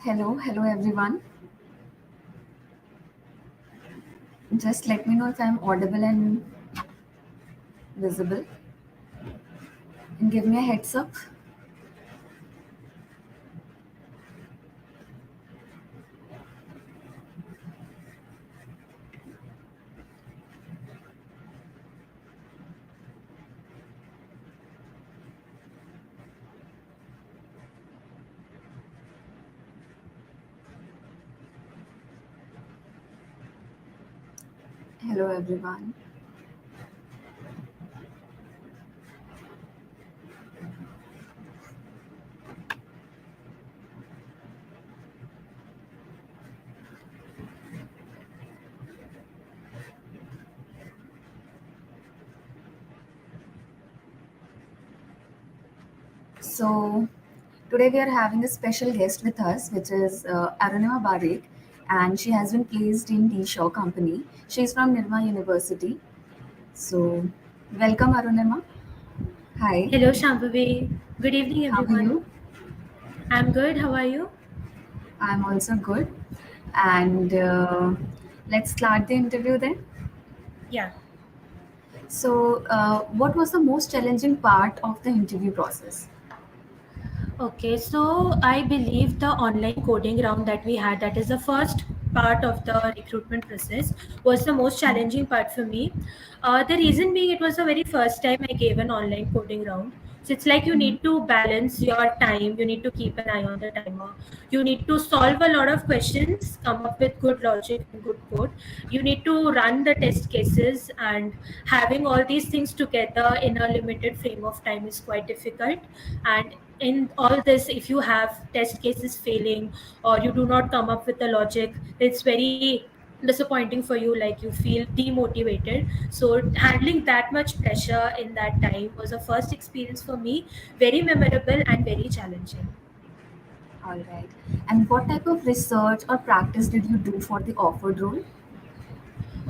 Hello everyone. Just let me know if I'm audible and visible and give me a heads up. Hello everyone. So today we are having a special guest with us, which is Arunima Barik, and she has been placed in D Shaw Company. She's from Nirma University. So welcome Arunima. Hi. Hello, Shambhavi. Good evening, How are everyone. you? I'm good. How are you? I'm also good. And let's start the interview then. Yeah. So, what was the most challenging part of the interview process? Okay, so I believe the online coding round that we had, that is the first part of the recruitment process, was the most challenging part for me. The reason being, it was the very first time I gave an online coding round. So it's like you Mhm. need to balance your time, you need to keep an eye on the timer, you need to solve a lot of questions, come up with good logic and good code. You need to run the test cases, and having all these things together in a limited frame of time is quite difficult. And in all this, if you have test cases failing or you do not come up with the logic, it's very disappointing for you, like you feel demotivated. So handling that much pressure in that time was a first experience for me, very memorable and very challenging. All right. And what type of research or practice did you do for the offered role?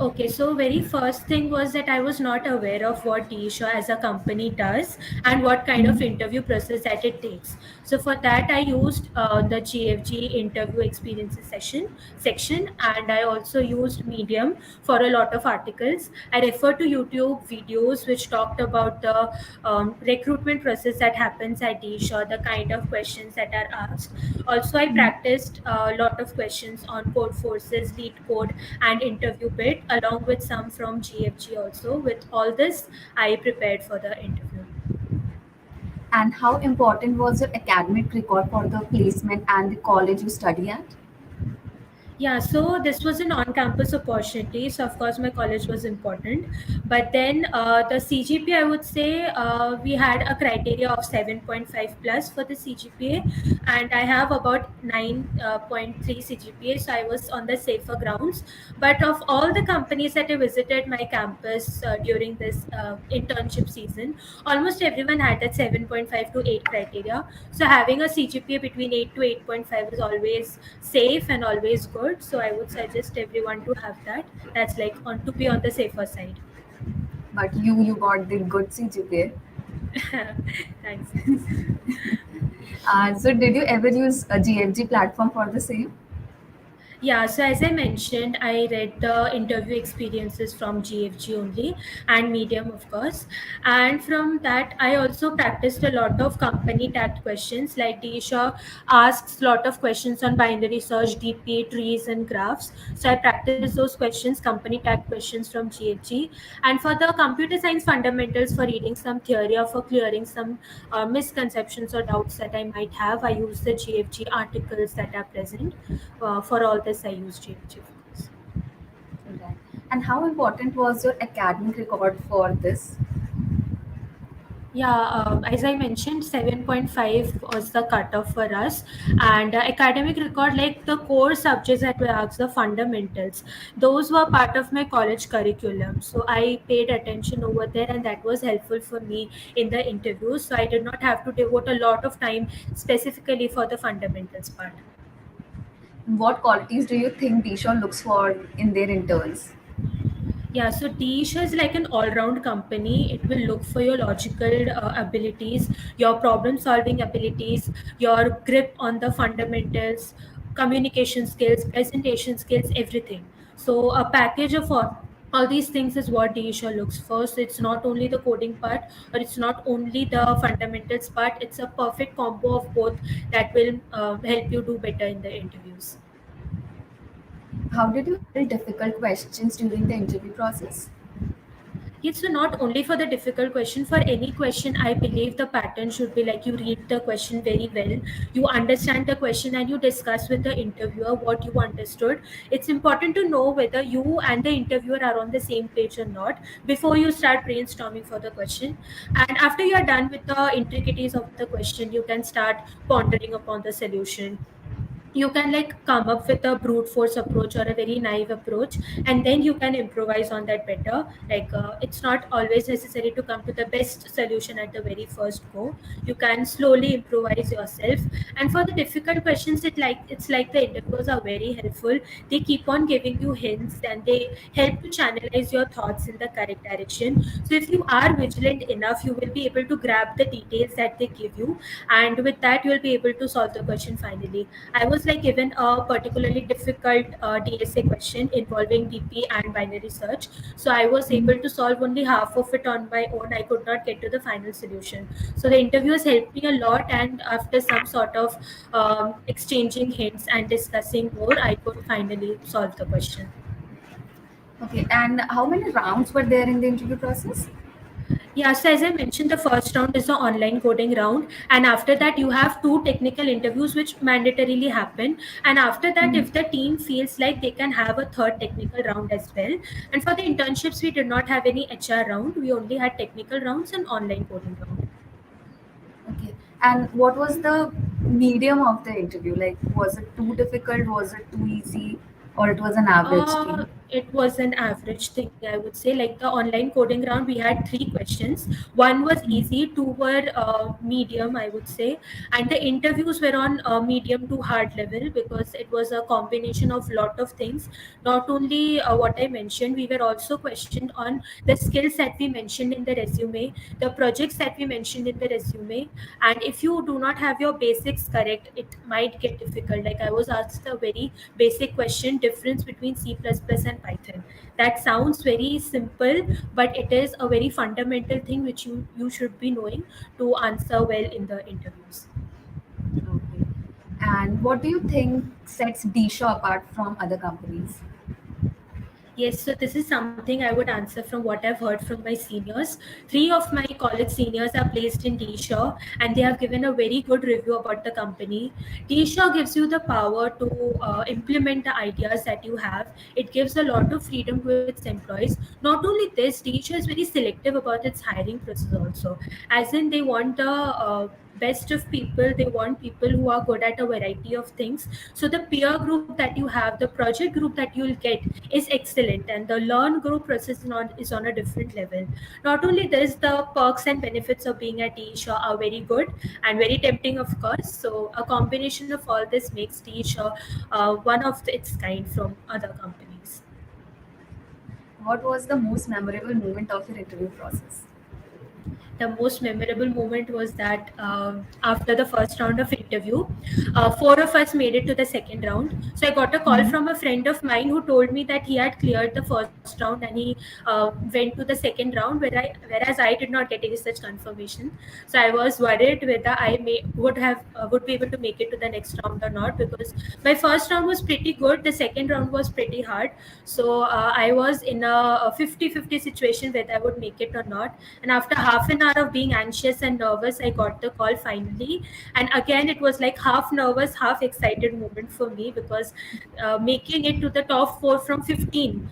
Okay, so very first thing was that I was not aware of what Tisha as a company does and what kind of Mhm. interview process that it takes. So for that, I used the GFG interview experiences section, and I also used Medium for a lot of articles. I referred to YouTube videos which talked about the recruitment process that happens at Tisha, the kind of questions that are asked. Also, I Mhm. practiced a lot of questions on code forces, lead code, and interview bit, along with some from GFG also. With all this, I prepared for the interview. And how important was your academic record for the placement and the college you study at? Yeah, so this was an on-campus opportunity. So of course, my college was important, but then the CGPA, I would say, we had a criteria of 7.5 plus for the CGPA, and I have about 9.3 CGPA. So I was on the safer grounds. But of all the companies that I visited my campus during this internship season, almost everyone had that 7.5 to 8 criteria. So having a CGPA between 8 to 8.5 is always safe and always good. So I would suggest everyone to have that. That's like on to be on the safer side. But you got the good CGPA. Thanks, thanks. So, did you ever use a GFG platform for the same? Yeah, so as I mentioned, I read the interview experiences from GFG only and Medium, of course. And from that, I also practiced a lot of company tagged questions. Like Disha asks a lot of questions on binary search, DP, trees, and graphs. So I practiced those questions, company tagged questions from GFG. And for the computer science fundamentals, for reading some theory or for clearing some misconceptions or doubts that I might have, I use the GFG articles that are present. For all this, I use GFG, of course. Right. And how important was your academic record for this? Yeah, as I mentioned, 7.5 was the cutoff for us. And academic record, like the core subjects that were asked, the fundamentals, those were part of my college curriculum. So I paid attention over there, and that was helpful for me in the interviews. So I did not have to devote a lot of time specifically for the fundamentals part. What qualities do you think Dishon looks for in their interns? Yeah, so Teach is like an all-round company. It will look for your logical abilities, your problem-solving abilities, your grip on the fundamentals, communication skills, presentation skills, everything. So a package of all these things is what DSHA looks for. So it's not only the coding part, or it's not only the fundamentals part. It's a perfect combo of both that will help you do better in the interviews. How did you handle difficult questions during the interview process? Yes, so not only for the difficult question, for any question, I believe the pattern should be like you read the question very well, you understand the question, and you discuss with the interviewer what you understood. It's important to know whether you and the interviewer are on the same page or not before you start brainstorming for the question. And after you are done with the intricacies of the question, you can start pondering upon the solution. You can like come up with a brute force approach or a very naive approach, and then you can improvise on that better. Like it's not always necessary to come to the best solution at the very first go. You can slowly improvise yourself. And for the difficult questions, it's like the interviewers are very helpful. They keep on giving you hints, and they help to channelize your thoughts in the correct direction. So if you are vigilant enough, you will be able to grab the details that they give you, and with that you will be able to solve the question finally. I was like given a particularly difficult DSA question involving DP and binary search. So I was able to solve only half of it on my own. I could not get to the final solution. So the interviewers helped me a lot, and after some sort of exchanging hints and discussing more, I could finally solve the question. Okay, and how many rounds were there in the interview process? Yeah, so as I mentioned, the first round is the online coding round, and after that, you have two technical interviews which mandatorily happen. And after that, if the team feels like they can have a third technical round as well. And for the internships, we did not have any HR round, we only had technical rounds and online coding round. Okay, and what was the medium of the interview? Like, was it too difficult? Was it too easy? Or it was an average thing? It was an average thing, I would say. Like the online coding round, we had three questions. One was easy, two were medium, I would say, and the interviews were on medium to hard level because it was a combination of lot of things. Not only what I mentioned, we were also questioned on the skills that we mentioned in the resume, the projects that we mentioned in the resume, and if you do not have your basics correct, it might get difficult. Like I was asked a very basic question, difference between C++ and Python. That sounds very simple, but it is a very fundamental thing which you should be knowing to answer well in the interviews. Okay. And what do you think sets Disha apart from other companies? Yes, so this is something I would answer from what I've heard from my seniors. Three of my college seniors are placed in T-Shaw, and they have given a very good review about the company. T-Shaw gives you the power to implement the ideas that you have. It gives a lot of freedom to its employees. Not only this, T-Shaw is very selective about its hiring process also. As in, they want the best of people. They want people who are good at a variety of things. So the peer group that you have, the project group that you'll get is excellent, and the learn grow process is on a different level. Not only this, the perks and benefits of being at T-Shaw are very good and very tempting, of course. So a combination of all this makes T-Shaw one of its kind from other companies. What was the most memorable moment of your interview process? The most memorable moment was that after the first round of interview, four of us made it to the second round. So I got a call from a friend of mine who told me that he had cleared the first round and he went to the second round, whereas I did not get any such confirmation. So I was worried whether would be able to make it to the next round or not, because my first round was pretty good, the second round was pretty hard. So I was in a 50-50 situation whether I would make it or not. And after half an hour of being anxious and nervous, I got the call finally. And again, it was like half nervous, half excited moment for me, because making it to the top four from 15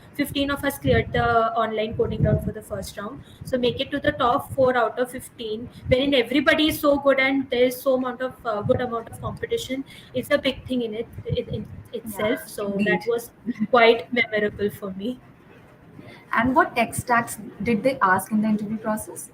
of us cleared the online coding round for the first round. So make it to the top four out of 15, wherein everybody is so good and there is so amount of good amount of competition, it's a big thing in Yeah, itself. So that indeed. was quite memorable for me. And what tech stacks did they ask in the interview process?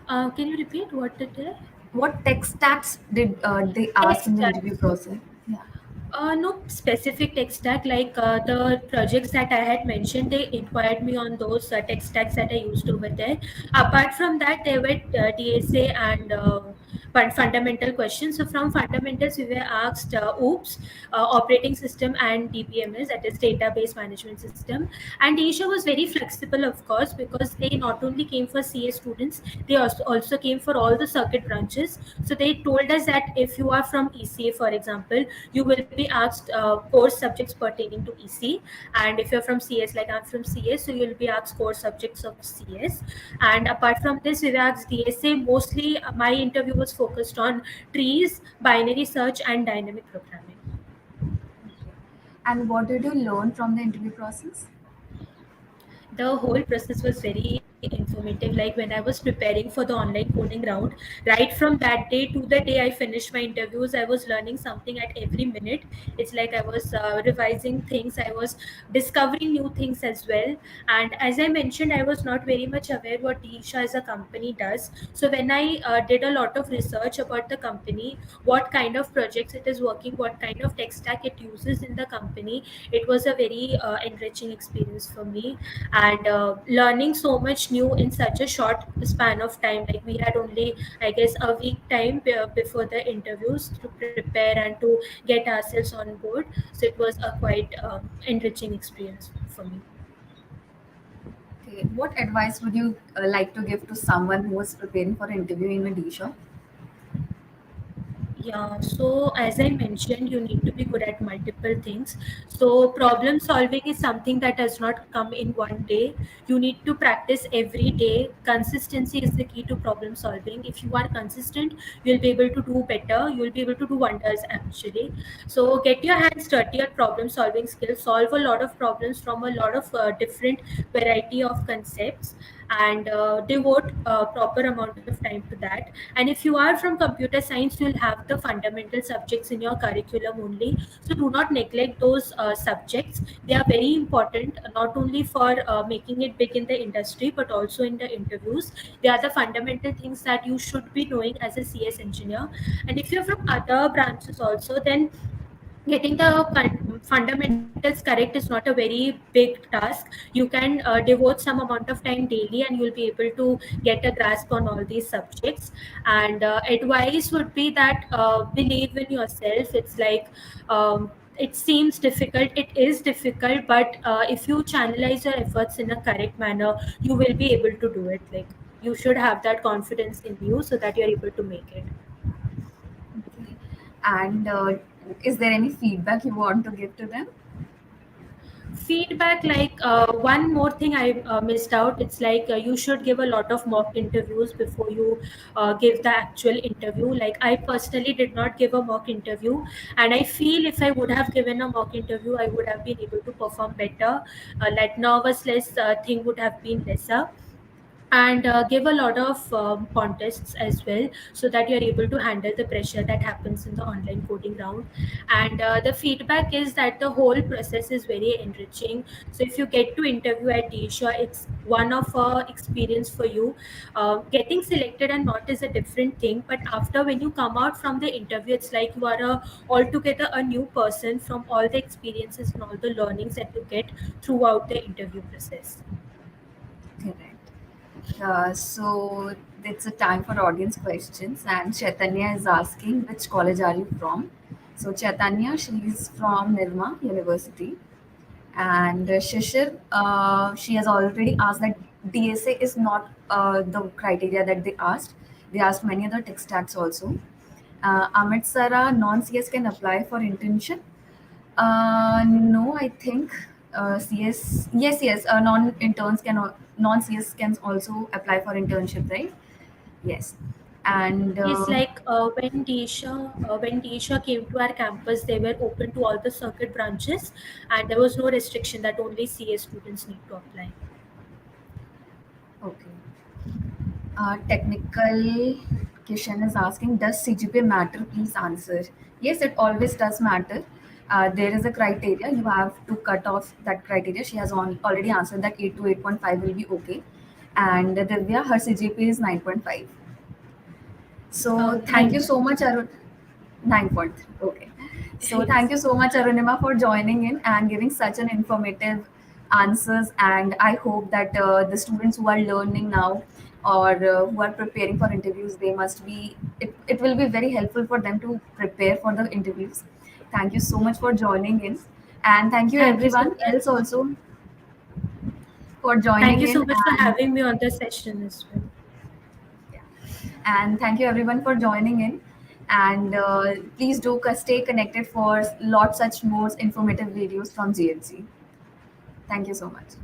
Can you repeat what did they? What tech stacks did they Tech ask in the interview stacks. process? Yeah. No specific tech stack. Like the projects that I had mentioned, they inquired me on those tech stacks that I used over there. Apart from that, there were DSA and fundamental questions. So from fundamentals, we were asked OOPS, operating system, and DBMS, that is database management system. And Asia was very flexible, of course, because they not only came for CA students, they also came for all the circuit branches. So they told us that if you are from ECA, for example, you will be asked course subjects pertaining to EC. And if you're from CS, like I'm from CS, so you'll be asked core subjects of CS. And apart from this, we were asked DSA. Mostly, my interview was focused on trees, binary search, and dynamic programming. Okay. And what did you learn from the interview process? The whole process was very informative. Like when I was preparing for the online coding round, right from that day to the day I finished my interviews, I was learning something at every minute. It's like I was revising things, I was discovering new things as well. And as I mentioned, I was not very much aware what Disha as a company does. So when I did a lot of research about the company, what kind of projects it is working, what kind of tech stack it uses in the company, it was a very enriching experience for me. And learning so much new in such a short span of time, like we had only, I guess, a week time before the interviews to prepare and to get ourselves on board. So it was a quite enriching experience for me. Okay. What advice would you like to give to someone who is preparing for interview in a D shop? Yeah, so as I mentioned, you need to be good at multiple things. So, problem solving is something that does not come in one day. You need to practice every day. Consistency is the key to problem solving. If you are consistent, you'll be able to do better. You'll be able to do wonders actually. So, get your hands dirty at problem solving skills. Solve a lot of problems from a lot of different variety of concepts, and devote a proper amount of time to that. And if you are from computer science, you'll have the fundamental subjects in your curriculum only. So do not neglect those subjects. They are very important, not only for making it big in the industry, but also in the interviews. They are the fundamental things that you should be knowing as a CS engineer. And if you're from other branches also, then getting the fundamentals correct is not a very big task. You can devote some amount of time daily, and you'll be able to get a grasp on all these subjects. And advice would be that believe in yourself. It's like, it seems difficult, it is difficult, but if you channelize your efforts in a correct manner, you will be able to do it. Like, you should have that confidence in you so that you're able to make it. Okay. And is there any feedback you want to give to them? Feedback, like one more thing I missed out. It's like you should give a lot of mock interviews before you give the actual interview. Like I personally did not give a mock interview, and I feel if I would have given a mock interview, I would have been able to perform better. Like nervousness thing would have been lesser. And give a lot of contests as well, so that you're able to handle the pressure that happens in the online coding round. And the feedback is that the whole process is very enriching. So if you get to interview at Disha, it's one of a experience for you. Getting selected and not is a different thing, but after, when you come out from the interview, it's like you are altogether a new person from all the experiences and all the learnings that you get throughout the interview process. Correct. So it's a time for audience questions, and Chaitanya is asking which college are you from? So Chaitanya, she's from Nirma University, and Shishir, she has already asked that DSA is not the criteria that they asked. They asked many other tech stacks also. Amit Sara, non-CS can apply for internship. No, I think CS. Yes, yes. Non-CS can also apply for internship, right? Yes, and Yes, like when Desha came to our campus, they were open to all the circuit branches, and there was no restriction that only CA students need to apply. okay. Technical question is asking, does CGPA matter? Please answer. Yes, it always does matter. There is a criteria. You have to cut off that criteria. She has already answered that 8 to 8.5 will be okay. And Divya, her CGPA is 9.5. So thank you Thank you. so much, Arun. 9.3. Okay. So thank Yes. you so much, Arunima, for joining in and giving such an informative answers. And I hope that the students who are learning now or who are preparing for interviews, they must be, it will be very helpful for them to prepare for the interviews. Thank you so much for joining in, and thank you Thank you so everyone else much. also for Thank joining you so in. much for having me on the session as well. And thank you everyone for joining in, and please do stay connected for lots such more informative videos from GLC. Thank you so much.